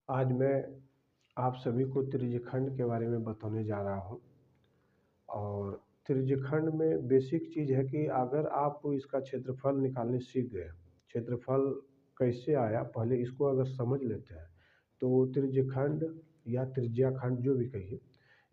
आज मैं आप सभी को त्रिज्यखंड के बारे में बताने जा रहा हूँ। और त्रिज्यखंड में बेसिक चीज़ है कि अगर आप इसका क्षेत्रफल निकालने सीख गए, क्षेत्रफल कैसे आया पहले इसको अगर समझ लेते हैं तो त्रिज्यखंड या त्रिज्याखंड जो भी कहिए,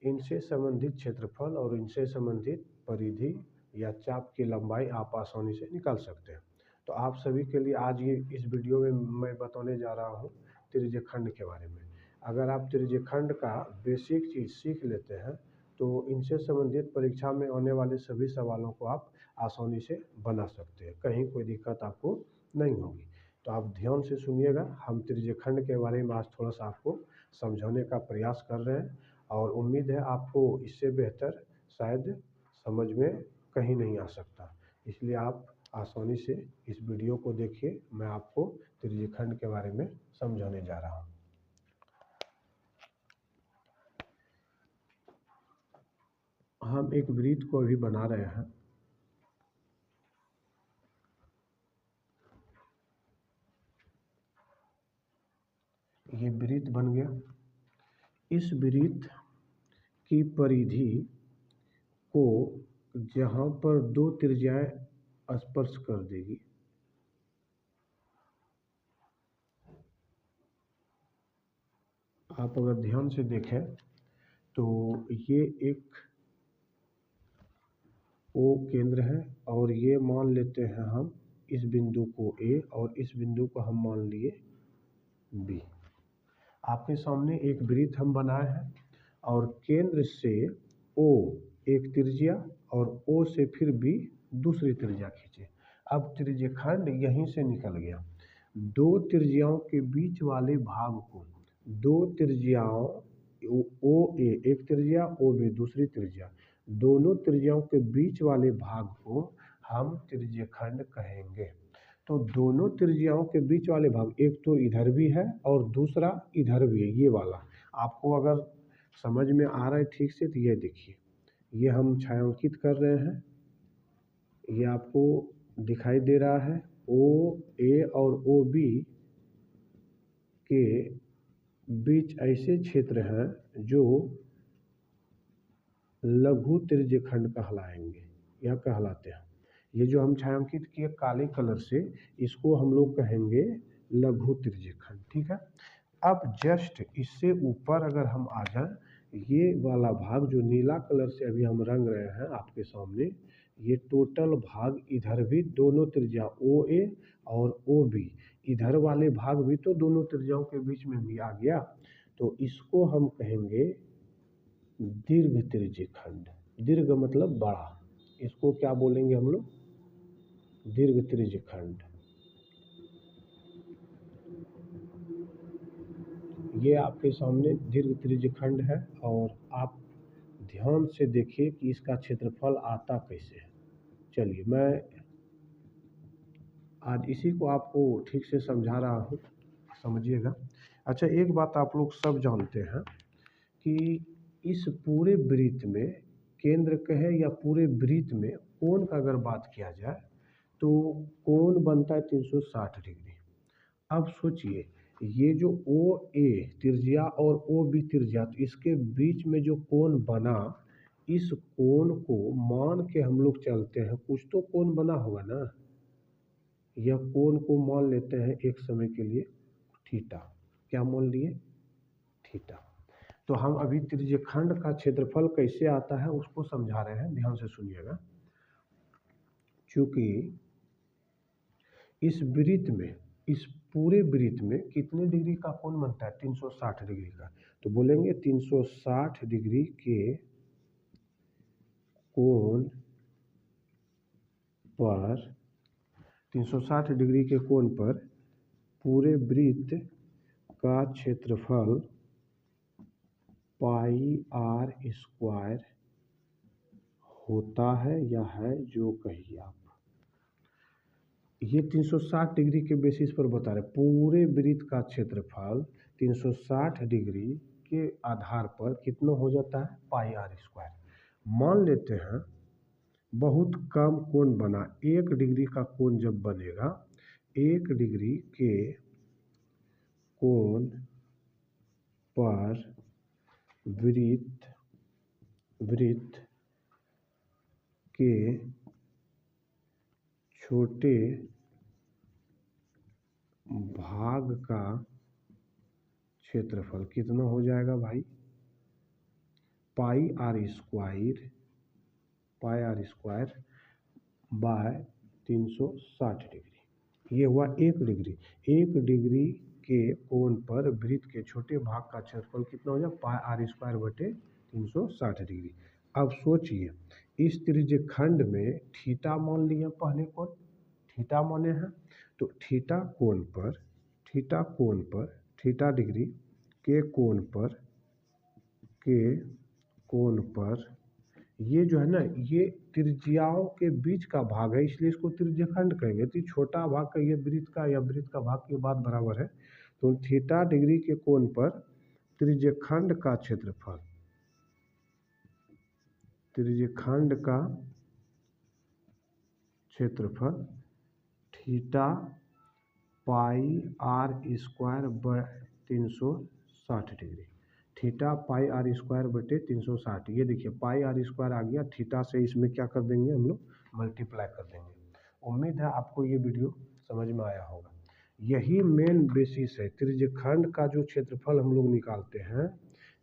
इनसे संबंधित क्षेत्रफल और इनसे संबंधित परिधि या चाप की लंबाई आप आसानी से निकाल सकते हैं। तो आप सभी के लिए आज ये इस वीडियो में मैं बताने जा रहा हूँ त्रिज्यखंड के बारे में। अगर आप त्रिज्यखंड का बेसिक चीज़ सीख लेते हैं तो इनसे संबंधित परीक्षा में आने वाले सभी सवालों को आप आसानी से बना सकते हैं, कहीं कोई दिक्कत आपको नहीं होगी। तो आप ध्यान से सुनिएगा, हम त्रिज्यखंड के बारे में आज थोड़ा सा आपको समझाने का प्रयास कर रहे हैं और उम्मीद है आपको इससे बेहतर शायद समझ में कहीं नहीं आ सकता। इसलिए आप आसानी से इस वीडियो को देखिए, मैं आपको त्रिज्यखंड के बारे में समझाने जा रहा हूँ। हम एक वृत्त को अभी बना रहे हैं। ये वृत्त बन गया। इस वृत्त की परिधि को जहाँ पर दो त्रिज्याएं स्पर्श कर देगी, आप अगर ध्यान से देखें तो ये एक O केंद्र है और ये मान लेते हैं हम इस बिंदु को A और इस बिंदु को हम मान लिए B। आपके सामने एक वृत्त हम बनाए हैं और केंद्र से O एक त्रिज्या और O से फिर B दूसरी त्रिज्या खींचे। अब त्रिज्यखंड यहीं से निकल गया। दो त्रिज्याओं के बीच वाले भाग को, दो त्रिज्याओं OA एक त्रिज्या OB दूसरी त्रिज्या, दोनों त्रिज्याओं के बीच वाले भाग को हम त्रिज्यखंड कहेंगे। तो दोनों त्रिज्याओं के बीच वाले भाग, एक तो इधर भी है और दूसरा इधर भी है, ये वाला। आपको अगर समझ में आ रहा है ठीक से तो ये देखिए, ये हम छायांकित कर रहे हैं, ये आपको दिखाई दे रहा है। OA और OB के बीच ऐसे क्षेत्र हैं जो लघु त्रिज्यखंड कहलाएंगे या कहलाते हैं। ये जो हम छायांकित किए काले कलर से, इसको हम लोग कहेंगे लघु त्रिज्यखंड। ठीक है। अब जस्ट इससे ऊपर अगर हम आ जाएं, ये वाला भाग जो नीला कलर से अभी हम रंग रहे हैं आपके सामने, ये टोटल भाग इधर भी दोनों त्रिज्या OA और OB, इधर वाले भाग भी तो दोनों त्रिज्याओं के बीच में भी आ गया। तो इसको हम कहेंगे दीर्घ त्रिज्यखंड। दीर्घ मतलब बड़ा, इसको क्या बोलेंगे हम लोग? दीर्घ त्रिज्यखंड। ये आपके सामने दीर्घ त्रिज्यखंड है और आप ध्यान से देखिए कि इसका क्षेत्रफल आता कैसे है। चलिए मैं आज इसी को आपको ठीक से समझा रहा हूँ, समझिएगा। अच्छा, एक बात आप लोग सब जानते हैं कि इस पूरे वृत्त में, केंद्र कहे या पूरे वृत्त में, कोण का अगर बात किया जाए तो कोण बनता है 360 डिग्री। अब सोचिए, ये जो OA त्रिज्या और OB त्रिज्या, तो इसके बीच में जो कोण बना, इस कोण को मान के हम लोग चलते हैं, कुछ तो कोण बना होगा ना। यह कोण को मान लेते हैं एक समय के लिए थीटा। क्या मान लिए? थीटा। तो हम अभी त्रिज्यखंड का क्षेत्रफल कैसे आता है उसको समझा रहे हैं, ध्यान से सुनिएगा। क्योंकि इस वृत्त में, इस पूरे वृत्त में कितने डिग्री का कोण बनता है? 360 डिग्री का। तो बोलेंगे 360 डिग्री के कोण पर, 360 डिग्री के कोण पर पूरे वृत्त का क्षेत्रफल पाई r स्क्वायर होता है या है, जो कहिए आप। ये 360 डिग्री के बेसिस पर बता रहे, पूरे वृत्त का क्षेत्रफल 360 डिग्री के आधार पर कितना हो जाता है? पाई r स्क्वायर। मान लेते हैं बहुत कम कोण बना, 1 डिग्री का कोण जब बनेगा, 1 डिग्री के कोण पर वृत्त के छोटे भाग का क्षेत्रफल कितना हो जाएगा भाई? पाई आर स्क्वायर बाय 360 डिग्री। ये हुआ 1 डिग्री। 1 डिग्री के कोण पर वृत्त के छोटे भाग का क्षेत्रफल कितना हो जाएगा? पाई आर स्क्वायर बटे 360 डिग्री। अब सोचिए, इस त्रिज्यखंड में थीटा मान लिया, पहले कोण थीटा माने हैं, तो थीटा डिग्री के कोण पर ये जो है ना, ये त्रिज्याओं के बीच का भाग है, इसलिए इसको त्रिज्यखंड कहेंगे। तो छोटा भाग का ये वृत्त का या वृत्त का भाग की बात बराबर है। तो थीटा डिग्री के कोण पर त्रिज्यखंड का क्षेत्रफल थीटा पाई आर स्क्वायर बटे 360 degree. Theta pi r square बटे 360। ये देखिए पाई आर स्क्वायर आ गया, थीटा से इसमें क्या कर देंगे हम लोग? मल्टीप्लाई कर देंगे। उम्मीद है आपको ये वीडियो समझ में आया होगा। यही मेन बेसिस है। त्रिज्यखंड का जो क्षेत्रफल हम लोग निकालते हैं,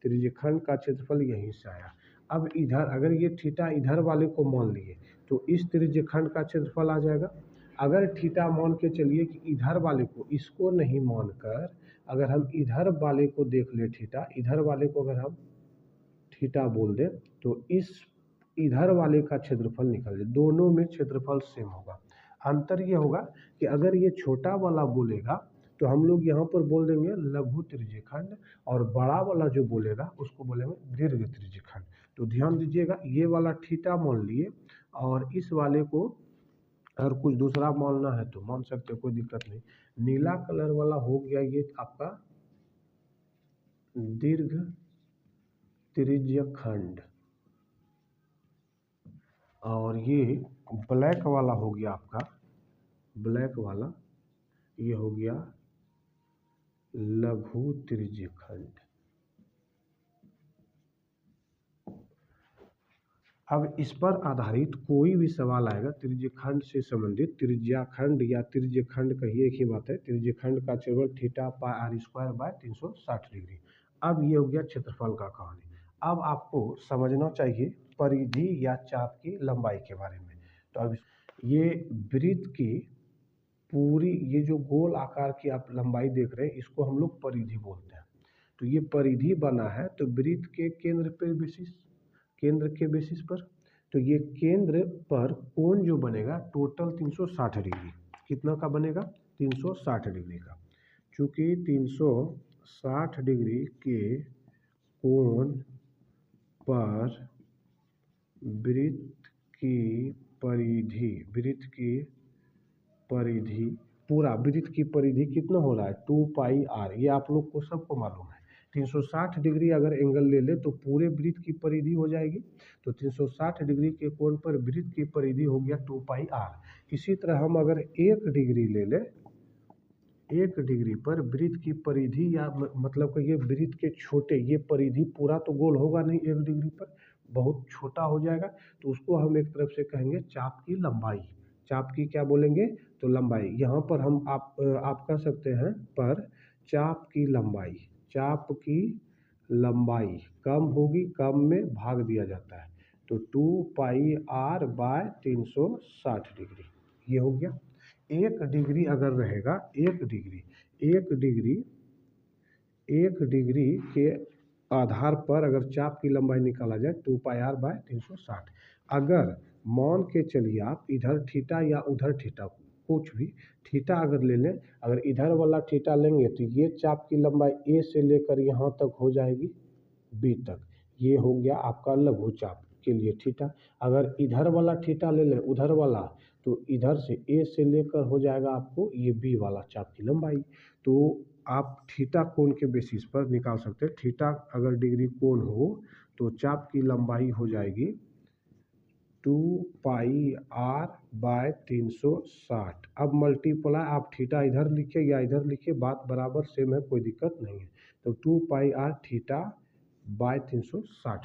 त्रिज्यखंड का क्षेत्रफल यहीं से आया। अब इधर अगर ये थीटा इधर वाले को मान लिए तो इस त्रिज्यखंड का क्षेत्रफल आ जाएगा। अगर थीटा मान के चलिए कि इधर वाले को, इसको नहीं मानकर अगर हम इधर वाले को देख ले, थीटा इधर वाले को अगर हम थीटा बोल दें तो इस इधर वाले का क्षेत्रफल निकल जाए। दोनों में क्षेत्रफल सेम होगा। अंतर ये होगा कि अगर ये छोटा वाला बोलेगा तो हम लोग यहाँ पर बोल देंगे लघु त्रिज्यखंड, और बड़ा वाला जो बोलेगा उसको बोलेंगे दीर्घ त्रिज्यखंड। तो ध्यान दीजिएगा, ये वाला थीटा मान लिए और इस वाले को अगर कुछ दूसरा मानना है तो मान सकते हो, कोई दिक्कत नहीं। नीला कलर वाला हो गया ये आपका दीर्घ त्रिज्यखंड, और ये ब्लैक वाला हो गया आपका, ब्लैक वाला ये हो गया लघु त्रिज्यखंड। अब इस पर आधारित कोई भी सवाल आएगा त्रिज्यखंड से संबंधित, त्रिज्याखंड या त्रिज्यखंड कहिए, एक ही बात है। त्रिज्यखंड का क्षेत्रफल theta pi r square by 360 degree. अब ये हो गया क्षेत्रफल का कहानी। अब आपको समझना चाहिए परिधि या चाप की लंबाई के बारे में। तो अब ये वृत्त की पूरी, ये जो गोल आकार की आप लंबाई देख रहे हैं, इसको हम लोग परिधि बोलते हैं। तो ये परिधि बना है तो वृत्त के केंद्र के बेसिस पर, तो ये केंद्र पर कोण जो बनेगा टोटल 360 डिग्री। कितना का बनेगा? 360 डिग्री का। चूंकि 360 डिग्री के कोण पर वृत्त की परिधि पूरा वृत्त की परिधि कितना हो रहा है? 2 पाई आर। ये आप लोग को सबको मालूम है। 360 डिग्री अगर एंगल ले ले तो पूरे वृत्त की परिधि हो जाएगी। तो 360 डिग्री के कोण पर वृत्त की परिधि हो गया 2 पाई आर। इसी तरह हम अगर 1 डिग्री ले ले, 1 डिग्री पर वृत्त की परिधि, या मतलब कि ये वृत्त के छोटे, ये परिधि पूरा तो गोल होगा नहीं, 1 डिग्री पर बहुत छोटा हो जाएगा, तो उसको हम एक तरफ से कहेंगे चाप की लंबाई। चाप की क्या बोलेंगे? तो लंबाई। यहाँ पर हम आप कह सकते हैं पर चाप की लंबाई कम होगी, कम में भाग दिया जाता है, तो 2 पाई आर बाय 360 डिग्री। ये हो गया। 1 डिग्री अगर रहेगा, 1 डिग्री के आधार पर अगर चाप की लंबाई निकाला जाए 2 पाई आर बाय 360। अगर मान के चलिए आप इधर थीटा या उधर थीटा, कुछ भी थीटा अगर ले लें, अगर इधर वाला थीटा लेंगे तो ये चाप की लंबाई ए से लेकर यहाँ तक हो जाएगी बी तक। ये हो गया आपका लघु चाप के लिए थीटा। अगर इधर वाला थीटा ले लें, उधर वाला, तो इधर से ए से लेकर हो जाएगा आपको ये बी वाला चाप की लंबाई। तो आप थीटा कोण के बेसिस पर निकाल सकते हैं। थीटा अगर डिग्री कोण हो तो चाप की लंबाई हो जाएगी 2 पाई आर बाय 360। अब मल्टीप्लाई आप थीटा इधर लिखे या इधर लिखे, बात बराबर सेम है, कोई दिक्कत नहीं है। तो 2 पाई r थीटा बाय 360